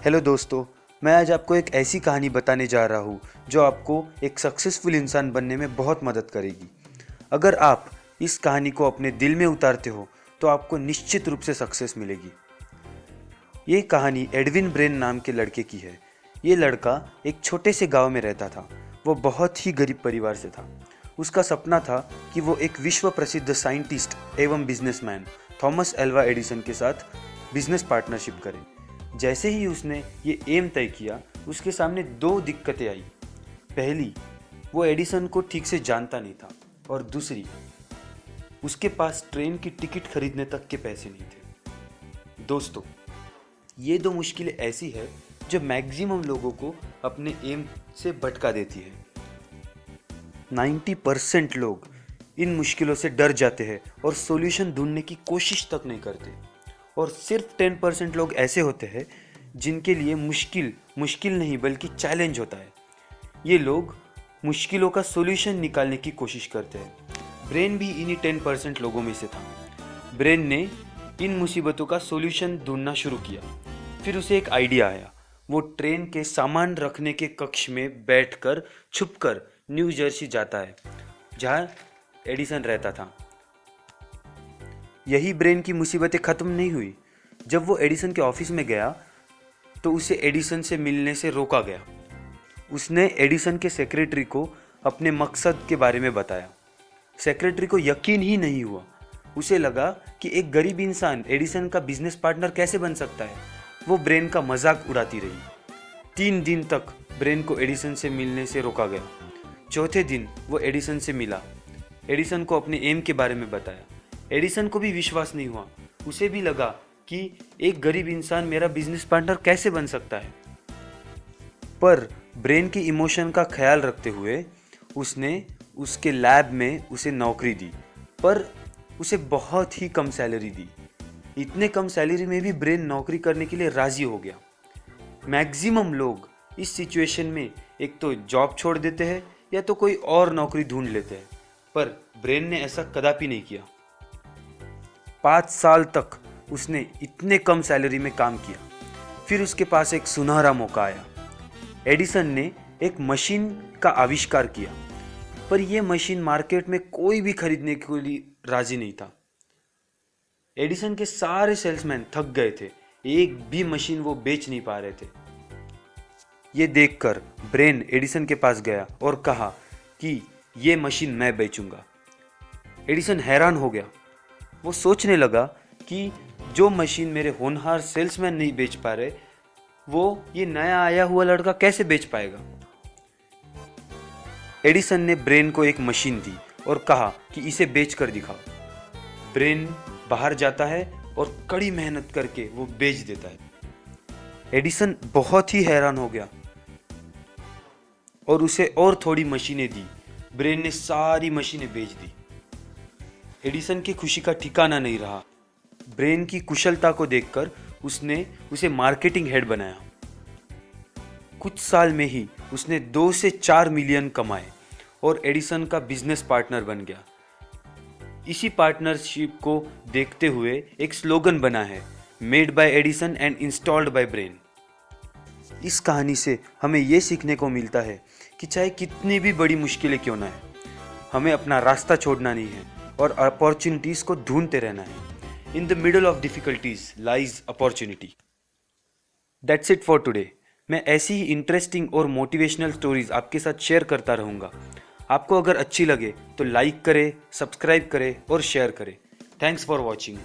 Hello दोस्तों, मैं आज आपको एक ऐसी कहानी बताने जा रहा हूँ जो आपको एक सक्सेसफुल इंसान बनने में बहुत मदद करेगी। अगर आप इस कहानी को अपने दिल में उतारते हो तो आपको निश्चित रूप से सक्सेस मिलेगी। ये कहानी एडविन ब्रेन नाम के लड़के की है। ये लड़का एक छोटे से गांव में रहता था। वो बहुत ही गरीब परिवार से था। उसका सपना था कि वो एक विश्व प्रसिद्ध साइंटिस्ट एवं बिजनेसमैन थॉमस एल्वा एडिसन के साथ बिजनेस पार्टनरशिप करे। जैसे ही उसने ये एम तय किया, उसके सामने दो दिक्कतें आई। पहली, वो एडिसन को ठीक से जानता नहीं था, और दूसरी, उसके पास ट्रेन की टिकट खरीदने तक के पैसे नहीं थे। दोस्तों, ये दो मुश्किलें ऐसी है जो मैक्सिमम लोगों को अपने एम से भटका देती है। 90% लोग इन मुश्किलों से डर जाते हैं और सॉल्यूशन ढूंढने की कोशिश तक नहीं करते, और सिर्फ 10% लोग ऐसे होते हैं जिनके लिए मुश्किल नहीं बल्कि चैलेंज होता है। ये लोग मुश्किलों का सॉल्यूशन निकालने की कोशिश करते हैं। ब्रेन भी इन्हीं 10% लोगों में से था। ब्रेन ने इन मुसीबतों का सॉल्यूशन ढूंढना शुरू किया। फिर उसे एक आइडिया आया। वो ट्रेन के सामान रखने के कक्ष में बैठकर छुपकर न्यू जर्सी जाता है, जहाँ एडिसन रहता था। यही ब्रेन की मुसीबतें ख़त्म नहीं हुई। जब वो एडिसन के ऑफिस में गया तो उसे एडिसन से मिलने से रोका गया। उसने एडिसन के सेक्रेटरी को अपने मकसद के बारे में बताया। सेक्रेटरी को यकीन ही नहीं हुआ। उसे लगा कि एक गरीब इंसान एडिसन का बिजनेस पार्टनर कैसे बन सकता है। वो ब्रेन का मजाक उड़ाती रही। 3 दिन तक ब्रेन को एडिसन से मिलने से रोका गया। चौथे दिन वो एडिसन से मिला। एडिसन को अपने एम के बारे में बताया। एडिसन को भी विश्वास नहीं हुआ। उसे भी लगा कि एक गरीब इंसान मेरा बिजनेस पार्टनर कैसे बन सकता है। पर ब्रेन के इमोशन का ख्याल रखते हुए उसने उसके लैब में उसे नौकरी दी, पर उसे बहुत ही कम सैलरी दी। इतने कम सैलरी में भी ब्रेन नौकरी करने के लिए राजी हो गया। मैक्सिमम लोग इस सिचुएशन में एक तो जॉब छोड़ देते हैं या तो कोई और नौकरी ढूंढ लेते हैं, पर ब्रेन ने ऐसा कदापि नहीं किया। 5 साल तक उसने इतने कम सैलरी में काम किया। फिर उसके पास एक सुनहरा मौका आया। एडिसन ने एक मशीन का आविष्कार किया, पर यह मशीन मार्केट में कोई भी खरीदने के लिए राजी नहीं था। एडिसन के सारे सेल्समैन थक गए थे। एक भी मशीन वो बेच नहीं पा रहे थे। ये देखकर ब्रेन एडिसन के पास गया और कहा कि ये मशीन मैं बेचूंगा। एडिसन हैरान हो गया। वो सोचने लगा कि जो मशीन मेरे होनहार सेल्समैन नहीं बेच पा रहे, वो ये नया आया हुआ लड़का कैसे बेच पाएगा। एडिसन ने ब्रेन को एक मशीन दी और कहा कि इसे बेच कर दिखाओ। ब्रेन बाहर जाता है और कड़ी मेहनत करके वो बेच देता है। एडिसन बहुत ही हैरान हो गया और उसे और थोड़ी मशीनें दी। ब्रेन ने सारी मशीनें बेच दी। एडिसन की खुशी का ठिकाना नहीं रहा। ब्रेन की कुशलता को देखकर उसने उसे मार्केटिंग हेड बनाया। कुछ साल में ही उसने 2 से 4 मिलियन कमाए और एडिसन का बिजनेस पार्टनर बन गया। इसी पार्टनरशिप को देखते हुए एक स्लोगन बना है, made by Edison and installed by brain. इस कहानी से हमें यह सीखने को मिलता है कि चाहे कितनी भी बड़ी मुश्किलें क्यों ना है, हमें अपना रास्ता छोड़ना नहीं है और अपॉर्चुनिटीज को ढूंढते रहना है। In the middle of difficulties lies opportunity. That's it for today. मैं ऐसी ही इंटरेस्टिंग और मोटिवेशनल स्टोरीज आपके साथ शेयर करता रहूँगा। आपको अगर अच्छी लगे तो लाइक करें, सब्सक्राइब करें और शेयर करें। Thanks for watching.